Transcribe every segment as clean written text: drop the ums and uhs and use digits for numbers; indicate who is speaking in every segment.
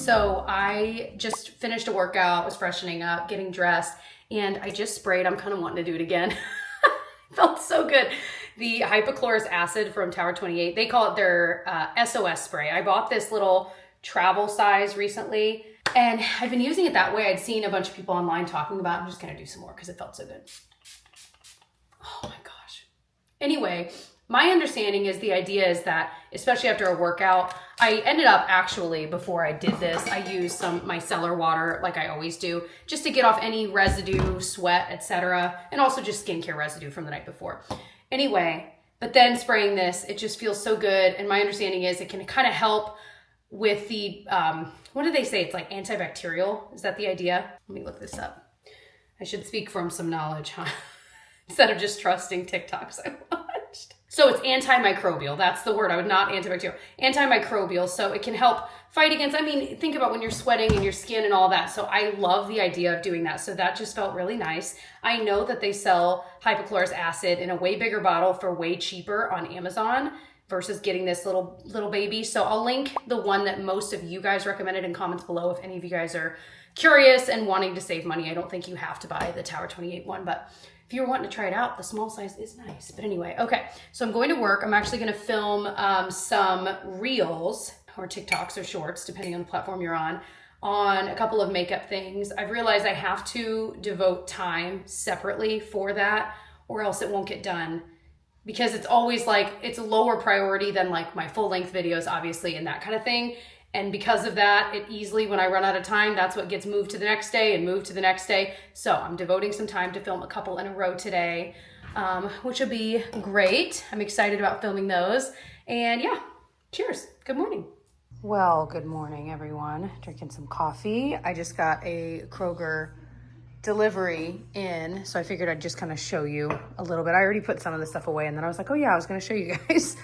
Speaker 1: So I just finished a workout, was freshening up, getting dressed, and I just sprayed. I'm kind of wanting to do it again. Felt so good. The hypochlorous acid from Tower 28, they call it their SOS spray. I bought this little travel size recently, and I've been using it that way. I'd seen a bunch of people online talking about it. I'm just gonna do some more because it felt so good. Oh my gosh. Anyway, my understanding is the idea is that, especially after a workout, I ended up actually, before I did this, I used some micellar water like I always do, just to get off any residue, sweat, etc. And also just skincare residue from the night before. Anyway, but then spraying this, it just feels so good. And my understanding is it can kind of help with the, what do they say? It's like antibacterial. Is that the idea? Let me look this up. I should speak from some knowledge, huh? Instead of just trusting TikToks I watched. So it's antimicrobial. That's the word. I would not antibacterial. Antimicrobial. So it can help fight against, I mean, think about when you're sweating and your skin and all that. So I love the idea of doing that. So that just felt really nice. I know that they sell hypochlorous acid in a way bigger bottle for way cheaper on Amazon versus getting this little baby. So I'll link the one that most of you guys recommended in comments below if any of you guys are curious and wanting to save money. I don't think you have to buy the Tower 28 one, but if you're wanting to try it out, the small size is nice. But anyway, okay, so I'm going to work. I'm actually gonna film some reels or TikToks or shorts, depending on the platform you're on a couple of makeup things. I've realized I have to devote time separately for that or else it won't get done, because it's always like, it's a lower priority than like my full length videos, obviously, and that kind of thing. And because of that, it easily, when I run out of time, that's what gets moved to the next day and moved to the next day. So I'm devoting some time to film a couple in a row today, which will be great. I'm excited about filming those. And yeah, cheers. Good morning. Well, good morning, everyone. Drinking some coffee. I just got a Kroger delivery in, so I figured I'd just kind of show you a little bit. I already put some of the stuff away, and then I was like, oh yeah, I was going to show you guys.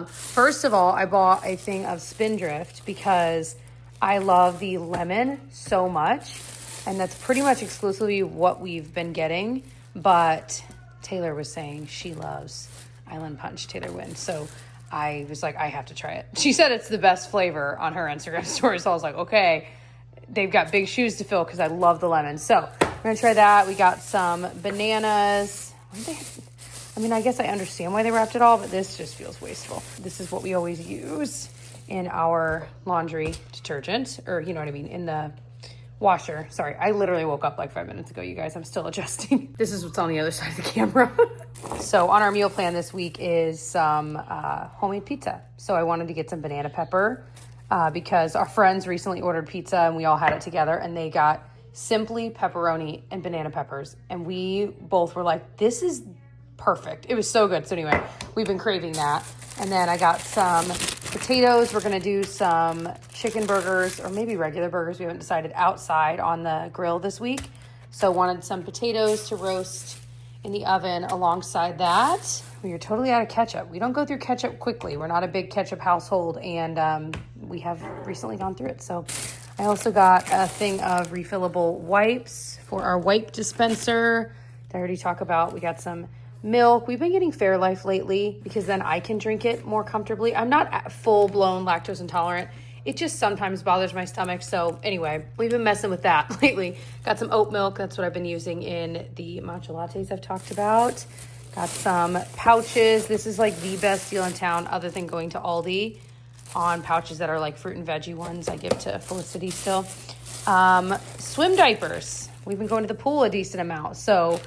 Speaker 1: First of all, I bought a thing of Spindrift because I love the lemon so much, and that's pretty much exclusively what we've been getting, but Taylor was saying she loves Island Punch, Taylor Wynn, so I was like, I have to try it. She said it's the best flavor on her Instagram story, so I was like, okay, they've got big shoes to fill because I love the lemon. So we're going to try that. We got some bananas. I mean, I guess I understand why they wrapped it all, but this just feels wasteful. This is what we always use in our laundry detergent, or you know what I mean, in the washer. Sorry, I literally woke up like 5 minutes ago, you guys. I'm still adjusting. This is what's on the other side of the camera. So on our meal plan this week is some homemade pizza. So I wanted to get some banana pepper because our friends recently ordered pizza and we all had it together, and they got simply pepperoni and banana peppers. And we both were like, this is perfect. It was so good. So anyway, we've been craving that. And then I got some potatoes. We're going to do some chicken burgers or maybe regular burgers. We haven't decided, outside on the grill this week. So wanted some potatoes to roast in the oven alongside that. We are totally out of ketchup. We don't go through ketchup quickly. We're not a big ketchup household, and we have recently gone through it. So I also got a thing of refillable wipes for our wipe dispenser that I already talked about. We got some milk. We've been getting Fairlife lately because then I can drink it more comfortably. I'm not full-blown lactose intolerant. It just sometimes bothers my stomach. So anyway, we've been messing with that lately. Got some oat milk. That's what I've been using in the matcha lattes I've talked about. Got some pouches. This is like the best deal in town other than going to Aldi on pouches that are like fruit and veggie ones. I give to Felicity still. Swim diapers. We've been going to the pool a decent amount. So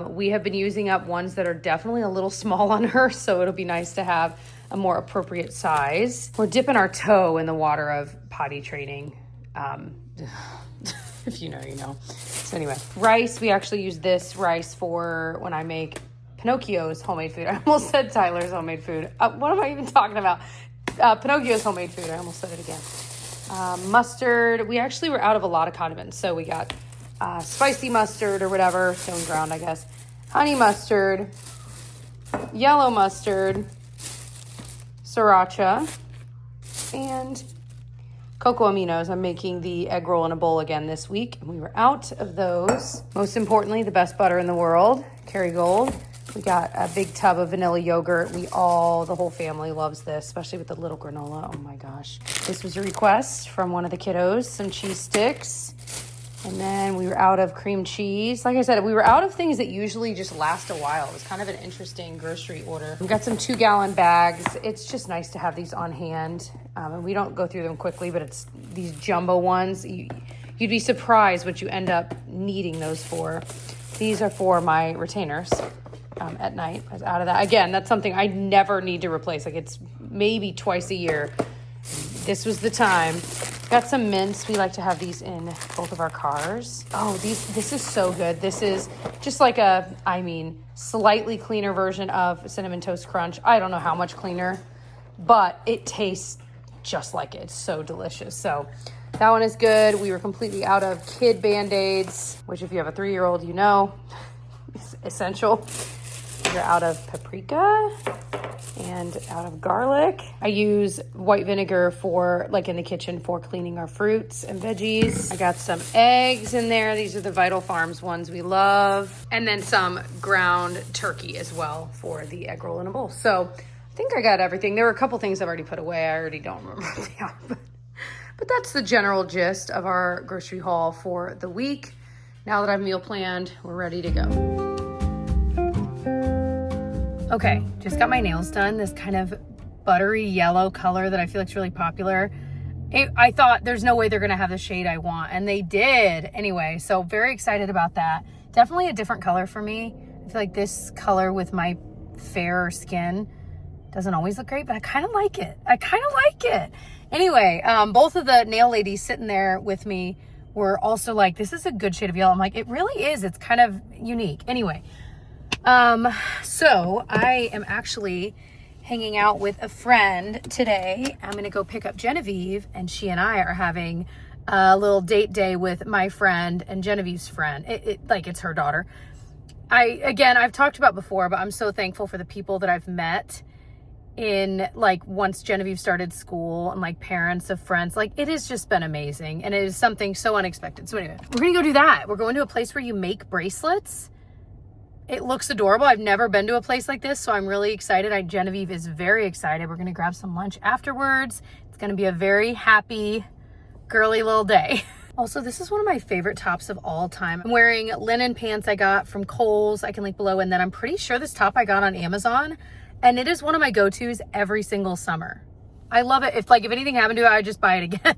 Speaker 1: we have been using up ones that are definitely a little small on her, so it'll be nice to have a more appropriate size. We're dipping our toe in the water of potty training. If you know, you know. So anyway, rice. We actually use this rice for when I make Pinocchio's homemade food. I almost said Tyler's homemade food. What am I even talking about? Pinocchio's homemade food. I almost said it again. Mustard. We actually were out of a lot of condiments, so we got spicy mustard or whatever, stone ground, I guess, honey mustard, yellow mustard, sriracha, and cocoa aminos. I'm making the egg roll in a bowl again this week, and we were out of those. Most importantly, the best butter in the world, Kerrygold. We got a big tub of vanilla yogurt. The whole family loves this, especially with the little granola. Oh my gosh. This was a request from one of the kiddos, some cheese sticks. And then we were out of cream cheese. Like I said, we were out of things that usually just last a while. It was kind of an interesting grocery order. We got some 2-gallon bags. It's just nice to have these on hand. And we don't go through them quickly, but it's these jumbo ones. You'd be surprised what you end up needing those for. These are for my retainers at night. I was out of that. Again, that's something I never need to replace. Like it's maybe twice a year. This was the time. Got some mints. We like to have these in both of our cars. Oh, this is so good. This is just like slightly cleaner version of Cinnamon Toast Crunch. I don't know how much cleaner, but it tastes just like it. It's so delicious. So that one is good. We were completely out of kid Band-Aids, which if you have a 3-year-old, you know, is essential. We're out of paprika and out of garlic. I use white vinegar for, like in the kitchen, for cleaning our fruits and veggies. I got some eggs in there. These are the Vital Farms ones we love. And then some ground turkey as well for the egg roll in a bowl. So I think I got everything. There were a couple things I've already put away. I already don't remember what they are. But that's the general gist of our grocery haul for the week. Now that I've meal planned, we're ready to go. Okay, just got my nails done. This kind of buttery yellow color that I feel like is really popular. I thought there's no way they're gonna have the shade I want, and they did. Anyway, so very excited about that. Definitely a different color for me. I feel like this color with my fair skin doesn't always look great, but I kind of like it. Anyway, both of the nail ladies sitting there with me were also like, this is a good shade of yellow. I'm like, it really is. It's kind of unique. Anyway, so I am actually hanging out with a friend today. I'm going to go pick up Genevieve, and she and I are having a little date day with my friend and Genevieve's friend. It's her daughter. I've talked about before, but I'm so thankful for the people that I've met in once Genevieve started school, and parents of friends. It has just been amazing, and it is something so unexpected. So anyway, we're gonna go do that. We're going to a place where you make bracelets. It looks adorable. I've never been to a place like this, so I'm really excited. Genevieve is very excited. We're gonna grab some lunch afterwards. It's gonna be a very happy, girly little day. Also, this is one of my favorite tops of all time. I'm wearing linen pants I got from Kohl's. I can link below, and then I'm pretty sure this top I got on Amazon. And it is one of my go-tos every single summer. I love it. If anything happened to it, I'd just buy it again.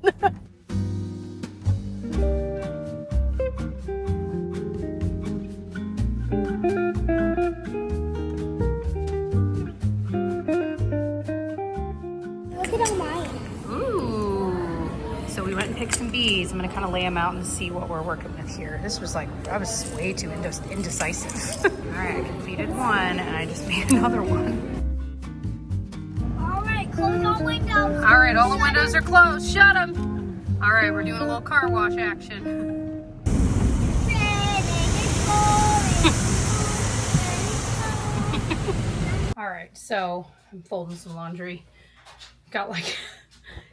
Speaker 2: Look at all mine.
Speaker 1: Ooh. So we went and picked some bees. I'm gonna kind of lay them out and see what we're working with here. This was I was way too indecisive. All right, I completed one, and I just made another one.
Speaker 2: Close all windows.
Speaker 1: All right, all the windows are closed. Shut them. All right, we're doing a little car wash action. All right, so I'm folding some laundry. Got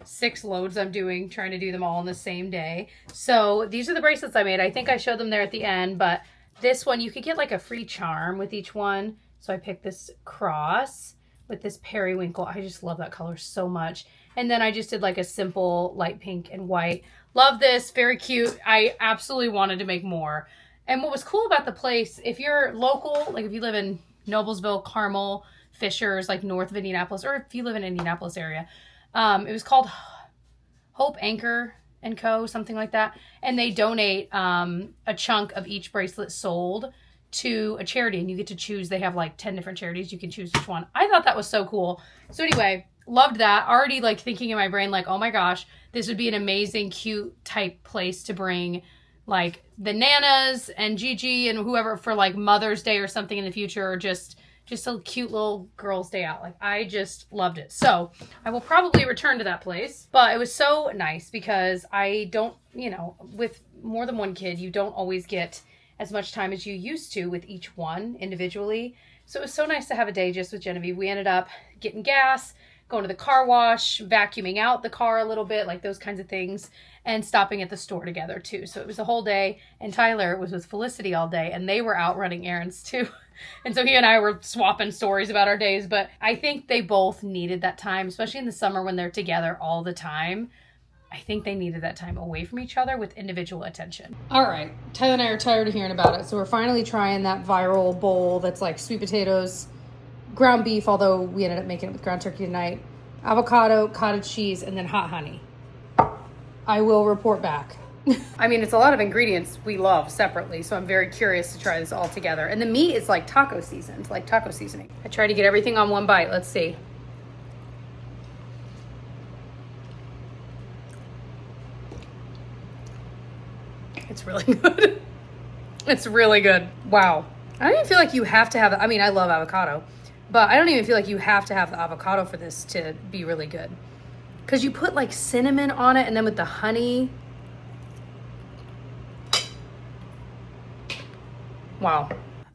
Speaker 1: 6 loads I'm doing, trying to do them all in the same day. So these are the bracelets I made. I think I showed them there at the end, but this one, you could get a free charm with each one. So I picked this cross with this periwinkle. I just love that color so much. And then I just did a simple light pink and white. Love this, very cute. I absolutely wanted to make more. And what was cool about the place, if you're local, if you live in Noblesville, Carmel, Fishers, north of Indianapolis, or if you live in Indianapolis area, it was called Hope Anchor & Co., something like that. And they donate a chunk of each bracelet sold to a charity, and you get to choose. They have 10 different charities. You can choose which one. I thought that was so cool. So anyway, loved that. Already thinking in my brain, oh my gosh, this would be an amazing, cute type place to bring the Nanas and Gigi and whoever for Mother's Day or something in the future, or just a cute little girls' day out. I just loved it. So I will probably return to that place, but it was so nice because I don't, with more than one kid, you don't always get as much time as you used to with each one individually. So it was so nice to have a day just with Genevieve. We ended up getting gas, going to the car wash, vacuuming out the car a little bit, like those kinds of things, and stopping at the store together too. So it was a whole day, and Tyler was with Felicity all day, and they were out running errands too. And so he and I were swapping stories about our days, but I think they both needed that time, especially in the summer when they're together all the time. I think they needed that time away from each other with individual attention. All right, Tyler and I are tired of hearing about it, so we're finally trying that viral bowl that's like sweet potatoes, ground beef, although we ended up making it with ground turkey tonight, avocado, cottage cheese, and then hot honey. I will report back. I mean, it's a lot of ingredients we love separately, so I'm very curious to try this all together. And the meat is like taco seasoned, like taco seasoning. I try to get everything on one bite. Let's see. It's really good. It's really good. Wow. I don't even feel like you have to have, I mean, I love avocado, but I don't even feel like you have to have the avocado for this to be really good. Because you put like cinnamon on it, and then with the honey. Wow.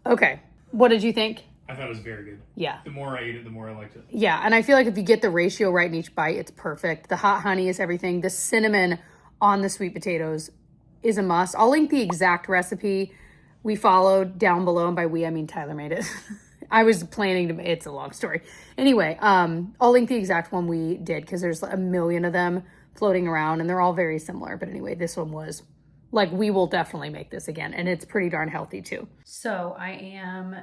Speaker 1: Okay. What did you think?
Speaker 3: I thought it was very good.
Speaker 1: Yeah.
Speaker 3: The more I ate it, the more I liked it.
Speaker 1: Yeah, and I feel like if you get the ratio right in each bite, it's perfect. The hot honey is everything. The cinnamon on the sweet potatoes is a must. I'll link the exact recipe we followed down below, and by we, I mean Tyler made it. I was planning to, it's a long story. Anyway, I'll link the exact one we did because there's a million of them floating around and they're all very similar. But anyway, this one was like, we will definitely make this again, and it's pretty darn healthy too. So I am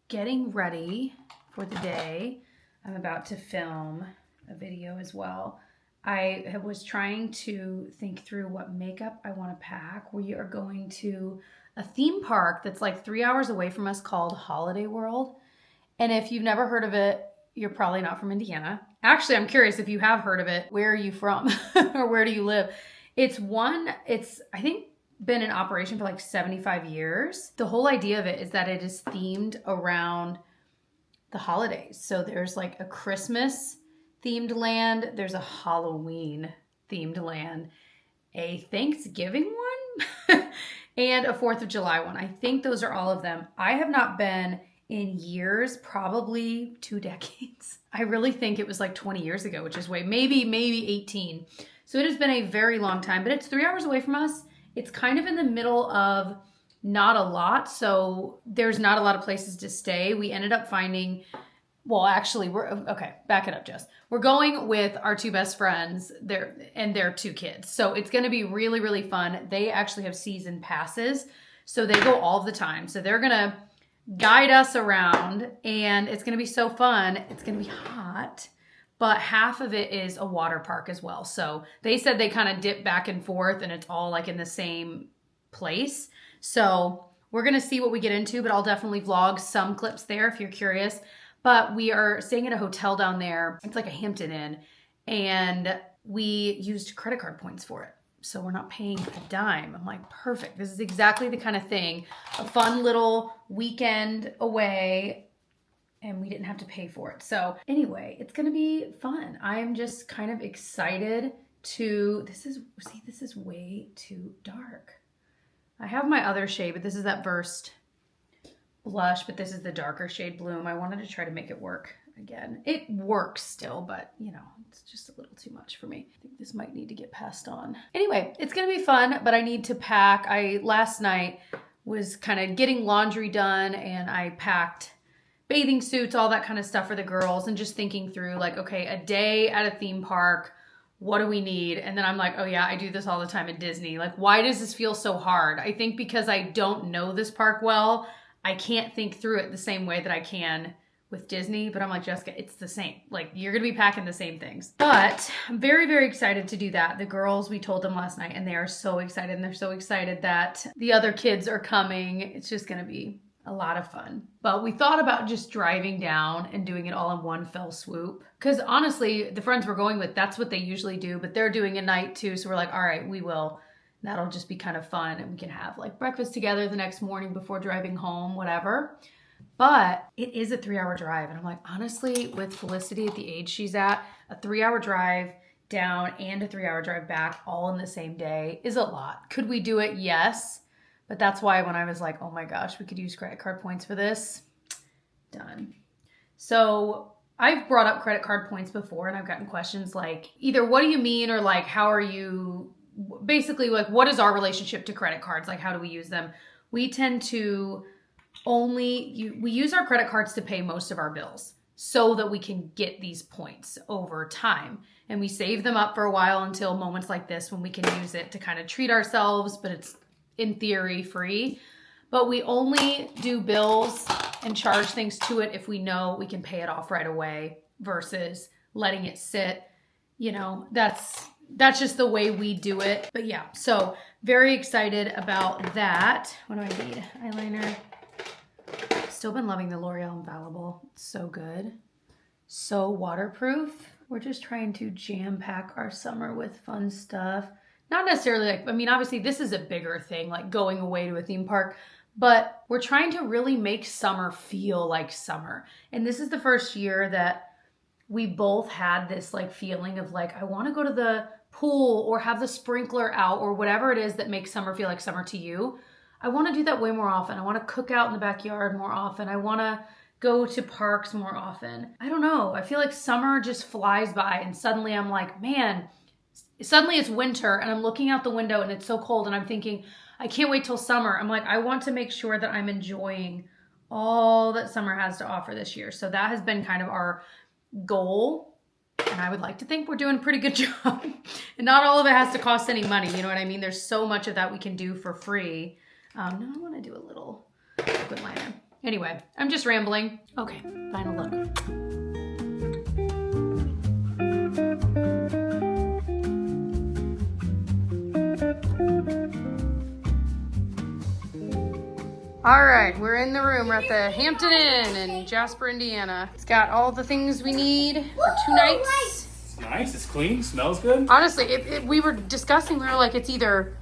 Speaker 1: getting ready for the day. I'm about to film a video as well. I was trying to think through what makeup I want to pack. We are going to a theme park that's like 3 hours away from us called Holiday World. And if you've never heard of it, you're probably not from Indiana. Actually, I'm curious if you have heard of it, where are you from or where do you live? It's I think been in operation for like 75 years. The whole idea of it is that it is themed around the holidays. So there's like a Christmas themed land, there's a Halloween themed land, a Thanksgiving one, and a 4th of July one. I think those are all of them. I have not been in years, probably 2 decades. I really think it was like 20 years ago, which is maybe 18. So it has been a very long time, but it's 3 hours away from us. It's kind of in the middle of not a lot, so there's not a lot of places to stay. We ended up finding, well, actually, back it up, Jess. We're going with our 2 best friends and their 2 kids. So it's going to be really, really fun. They actually have season passes, so they go all the time. So they're going to guide us around, and it's going to be so fun. It's going to be hot, but half of it is a water park as well. So they said they kind of dip back and forth, and it's all like in the same place. So we're going to see what we get into, but I'll definitely vlog some clips there if you're curious. But we are staying at a hotel down there. It's like a Hampton Inn, and we used credit card points for it. So we're not paying a dime. I'm like, perfect. This is exactly the kind of thing. A fun little weekend away, and we didn't have to pay for it. So anyway, it's going to be fun. I am just kind of excited to, this is way too dark. I have my other shade, but this is that Burst blush, but this is the darker shade Bloom. I wanted to try to make it work again. It works still, but you know, it's just a little too much for me. I think this might need to get passed on. Anyway, it's going to be fun, but I need to pack. Last night was kind of getting laundry done, and I packed bathing suits, all that kind of stuff for the girls, and just thinking through like, okay, a day at a theme park, what do we need? And then I'm like, oh yeah, I do this all the time at Disney. Like, why does this feel so hard? I think because I don't know this park well, I can't think through it the same way that I can with Disney, but I'm like, Jessica, it's the same. Like, you're gonna be packing the same things. But I'm very, very excited to do that. The girls, we told them last night, and they are so excited, and they're so excited that the other kids are coming. It's just gonna be a lot of fun. But we thought about just driving down and doing it all in one fell swoop. Because honestly, the friends we're going with, that's what they usually do, but they're doing a night too. So we're like, all right, we will. That'll just be kind of fun, and we can have like breakfast together the next morning before driving home, whatever. But it is a 3 hour drive. And I'm like, honestly, with Felicity at the age she's at, a 3 hour drive down and a 3 hour drive back all in the same day is a lot. Could we do it? Yes. But that's why when I was like, oh my gosh, we could use credit card points for this, done. So I've brought up credit card points before and I've gotten questions like either what do you mean or like how are you, basically like what is our relationship to credit cards? Like how do we use them? We tend to we use our credit cards to pay most of our bills so that we can get these points over time. And we save them up for a while until moments like this when we can use it to kind of treat ourselves, but it's in theory free. But we only do bills and charge things to it if we know we can pay it off right away versus letting it sit. You know, that's just the way we do it. But yeah, so very excited about that. What do I need? Eyeliner. Still been loving the L'Oreal Infallible. It's so good. So waterproof. We're just trying to jam pack our summer with fun stuff. Not necessarily like, I mean, obviously this is a bigger thing, like going away to a theme park, but we're trying to really make summer feel like summer. And this is the first year that we both had this like feeling of like, I want to go to the pool or have the sprinkler out or whatever it is that makes summer feel like summer to you. I want to do that way more often. I want to cook out in the backyard more often. I want to go to parks more often. I don't know. I feel like summer just flies by and suddenly I'm like, man, suddenly it's winter and I'm looking out the window and it's so cold and I'm thinking, I can't wait till summer. I'm like, I want to make sure that I'm enjoying all that summer has to offer this year. So that has been kind of our goal. And I would like to think we're doing a pretty good job. And not all of it has to cost any money. You know what I mean? There's so much of that we can do for free. Now I want to do a little liquid liner. Anyway, I'm just rambling. Okay, final look. All right, we're in the room. We're at the Hampton Inn in Jasper, Indiana. It's got all the things we need for 2 nights.
Speaker 3: It's nice. It's clean. Smells good.
Speaker 1: Honestly, we were discussing, we were like, it's either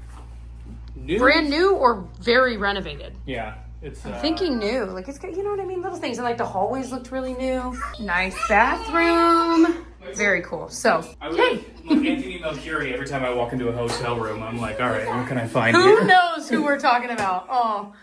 Speaker 3: New.
Speaker 1: brand new or very renovated.
Speaker 3: Yeah. It's
Speaker 1: I'm thinking new. Like, it's got, you know what I mean? Little things. And like the hallways looked really new. Nice bathroom. Very cool. So,
Speaker 3: like Anthony Melchiori, every time I walk into a hotel room, I'm like, all right, what can I find
Speaker 1: who
Speaker 3: here?
Speaker 1: knows who we're talking about? Oh,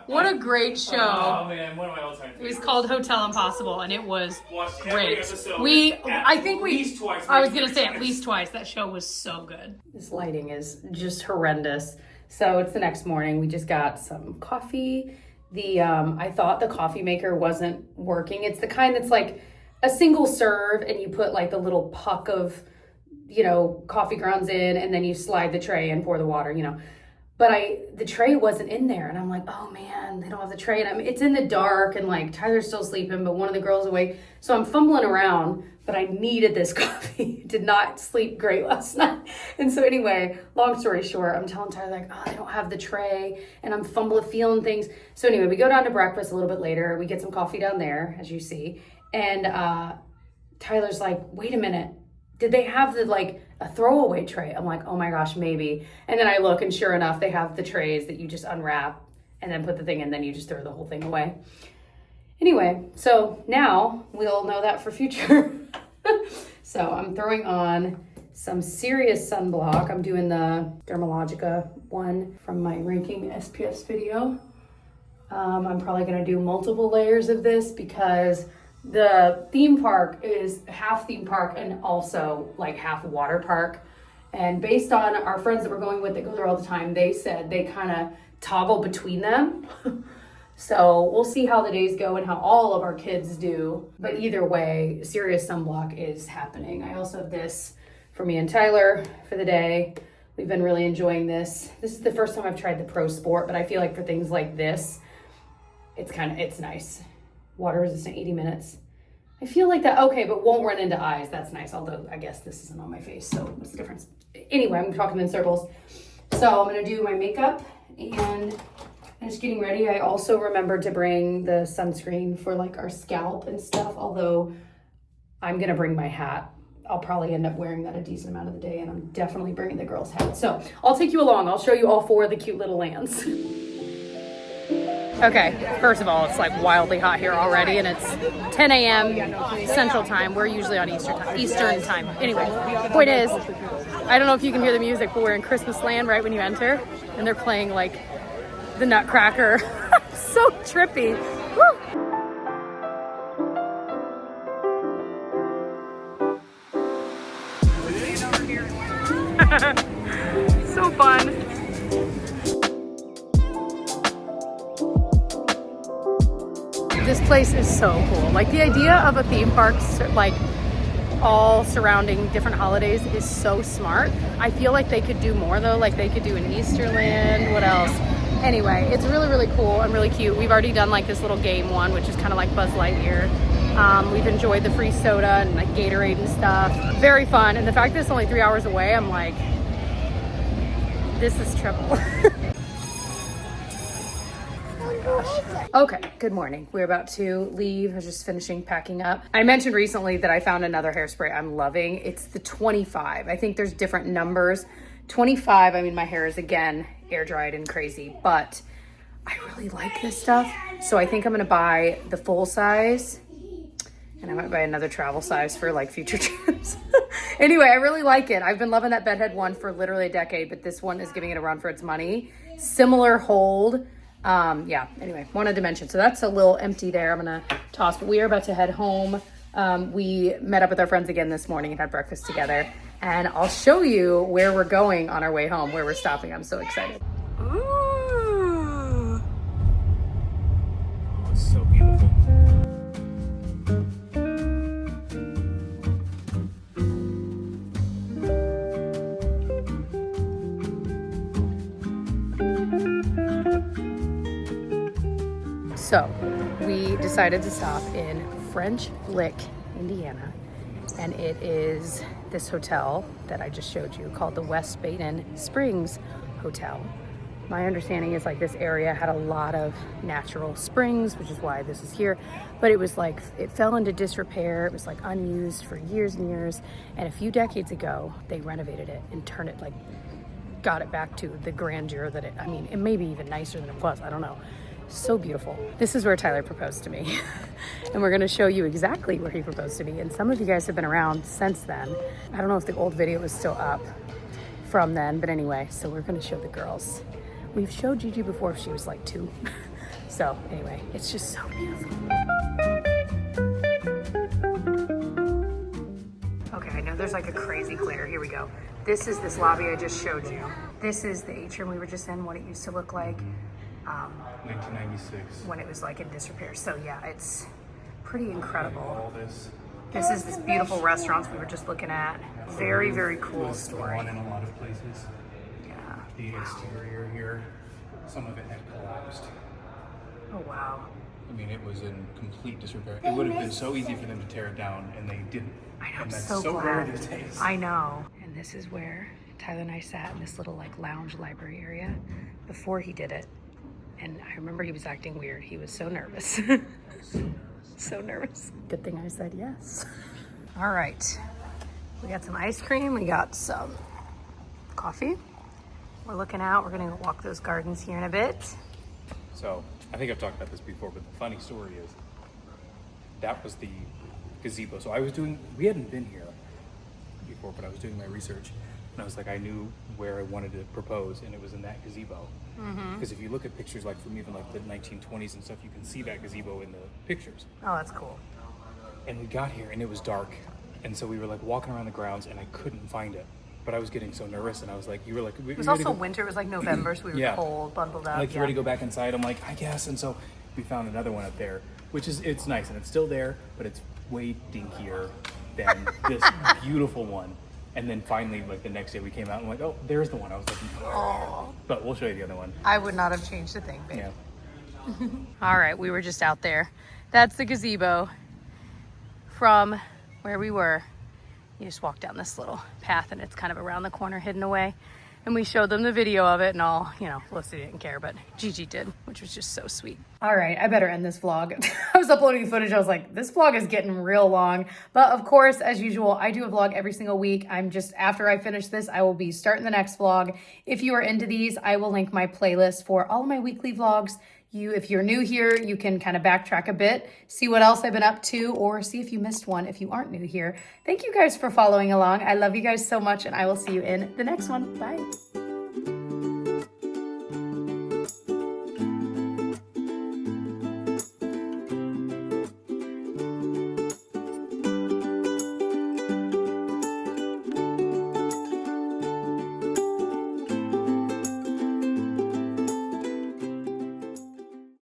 Speaker 1: what a great show.
Speaker 3: Oh, man. One of my all-time
Speaker 1: It
Speaker 3: favorites.
Speaker 1: was called Hotel Impossible, and it was
Speaker 3: Watched every
Speaker 1: great.
Speaker 3: episode
Speaker 1: At
Speaker 3: least twice.
Speaker 1: I was going to say at least twice. That show was so good. This lighting is just horrendous. So it's the next morning. We just got some coffee. I thought the coffee maker wasn't working. It's the kind that's like a single serve and you put like the little puck of, coffee grounds in and then you slide the tray and pour the water, But the tray wasn't in there and I'm like, oh man, they don't have the tray. And it's in the dark and like Tyler's still sleeping, but one of the girls awake. So I'm fumbling around, but I needed this coffee. Did not sleep great last night. And so anyway, long story short, I'm telling Tyler like, oh, they don't have the tray and I'm feeling things. So anyway, we go down to breakfast a little bit later. We get some coffee down there, as you see. And Tyler's like, wait a minute. Did they have a throwaway tray? I'm like, oh my gosh, maybe. And then I look and sure enough, they have the trays that you just unwrap and then put the thing in, then you just throw the whole thing away. Anyway, so now we'll know that for future. So I'm throwing on some serious sunblock. I'm doing the Dermalogica one from my ranking SPF video. I'm probably gonna do multiple layers of this because the theme park is half theme park and also like half water park. And based on our friends that we're going with that go there all the time, they said they kind of toggle between them. So we'll see how the days go and how all of our kids do. But either way, serious sunblock is happening. I also have this for me and Tyler for the day. We've been really enjoying this. This is the first time I've tried the Pro Sport, but I feel like for things like this, it's nice. Water resistant, 80 minutes. I feel like that, okay, but won't run into eyes. That's nice, although I guess this isn't on my face, so what's the difference? Anyway, I'm talking in circles. So I'm gonna do my makeup and I'm just getting ready. I also remembered to bring the sunscreen for like our scalp and stuff, although I'm gonna bring my hat. I'll probably end up wearing that a decent amount of the day and I'm definitely bringing the girls' hat. So I'll take you along. I'll show you all 4 of the cute little lands. Okay, first of all, it's like wildly hot here already and it's 10 a.m. Central Time. We're usually on Eastern time. Anyway, point is, I don't know if you can hear the music, but we're in Christmas land right when you enter and they're playing like the Nutcracker. So trippy. Woo! This place is so cool. Like the idea of a theme park, like all surrounding different holidays is so smart. I feel like they could do more though. Like they could do an Easterland, what else? Anyway, it's really, really cool and really cute. We've already done like this little game one, which is kind of like Buzz Lightyear. We've enjoyed the free soda and like Gatorade and stuff. Very fun. And the fact that it's only 3 hours away, I'm like, this is triple. Okay, good morning. We're about to leave. I was just finishing packing up. I mentioned recently that I found another hairspray I'm loving. It's the 25. I think there's different numbers. 25, I mean, my hair is again air dried and crazy, but I really like this stuff. So I think I'm gonna buy the full size and I might buy another travel size for like future trips. Anyway, I really like it. I've been loving that bedhead one for literally a decade, but this one is giving it a run for its money. Similar hold. Yeah, anyway, wanted to mention. So that's a little empty there. I'm gonna toss, but we are about to head home. We met up with our friends again this morning and had breakfast together. And I'll show you where we're going on our way home, where we're stopping. I'm so excited.
Speaker 3: Oh, it's so beautiful.
Speaker 1: So we decided to stop in French Lick, Indiana, and it is this hotel that I just showed you called the West Baden Springs Hotel. My understanding is like this area had a lot of natural springs, which is why this is here, but it was like, it fell into disrepair. It was like unused for years and years. And a few decades ago, they renovated it and turned it, like got it back to the grandeur that I mean, it may be even nicer than it was, I don't know. So beautiful. This is where Tyler proposed to me. And we're gonna show you exactly where he proposed to me. And some of you guys have been around since then. I don't know if the old video is still up from then, but anyway, so we're gonna show the girls. We've showed Gigi before, she was like 2. So anyway, it's just so beautiful. Okay, I know there's like a crazy glare. Here we go. This is this lobby I just showed you. This is the atrium we were just in, what it used to look like.
Speaker 3: 1996.
Speaker 1: When it was like in disrepair. So yeah, it's pretty incredible.
Speaker 3: All this.
Speaker 1: This is this beautiful restaurants we were just looking at. Very, very cool story.
Speaker 3: In a lot of places.
Speaker 1: Yeah.
Speaker 3: The exterior here, some of it had collapsed.
Speaker 1: Oh wow.
Speaker 3: I mean, it was in complete disrepair. It would have been so easy for them to tear it down, and they didn't.
Speaker 1: I know,
Speaker 3: and
Speaker 1: I'm
Speaker 3: that's
Speaker 1: so
Speaker 3: rare
Speaker 1: glad.
Speaker 3: these days.
Speaker 1: I know. And this is where Tyler and I sat in this little like lounge library area before he did it. And I remember he was acting weird. He was so nervous. So nervous. Good thing I said yes. All right. We got some ice cream. We got some coffee. We're looking out. We're going to walk those gardens here in a bit.
Speaker 3: So, I think I've talked about this before, but the funny story is that was the gazebo. So we hadn't been here before, but I was doing my research. And I was like, I knew where I wanted to propose, and it was in that gazebo. Because if you look at pictures like from even like the 1920s and stuff, you can see that gazebo in the pictures.
Speaker 1: Oh, that's cool.
Speaker 3: And we got here and it was dark. And so we were like walking around the grounds and I couldn't find it. But I was getting so nervous and I was like, you were like,
Speaker 1: it was also winter. It was like November, so we were cold, bundled up.
Speaker 3: Like, you ready to go back inside? I'm like, I guess. And so we found another one up there, which is, it's nice and it's still there, but it's way dinkier than this beautiful one. And then finally, like the next day we came out and I'm like, oh, there's the one I was looking for.
Speaker 1: Oh.
Speaker 3: But we'll show you the other one.
Speaker 1: I would not have changed a thing, babe.
Speaker 3: Yeah.
Speaker 1: All right, we were just out there. That's the gazebo from where we were. You just walk down this little path and it's kind of around the corner, hidden away. And we showed them the video of it and all, you know, Felicity didn't care, but Gigi did, which was just so sweet. All right, I better end this vlog. I was uploading the footage. I was like, this vlog is getting real long. But of course, as usual, I do a vlog every single week. After I finish this, I will be starting the next vlog. If you are into these, I will link my playlist for all of my weekly vlogs. If you're new here, you can kind of backtrack a bit, see what else I've been up to, or see if you missed one if you aren't new here. Thank you guys for following along. I love you guys so much, and I will see you in the next one. Bye.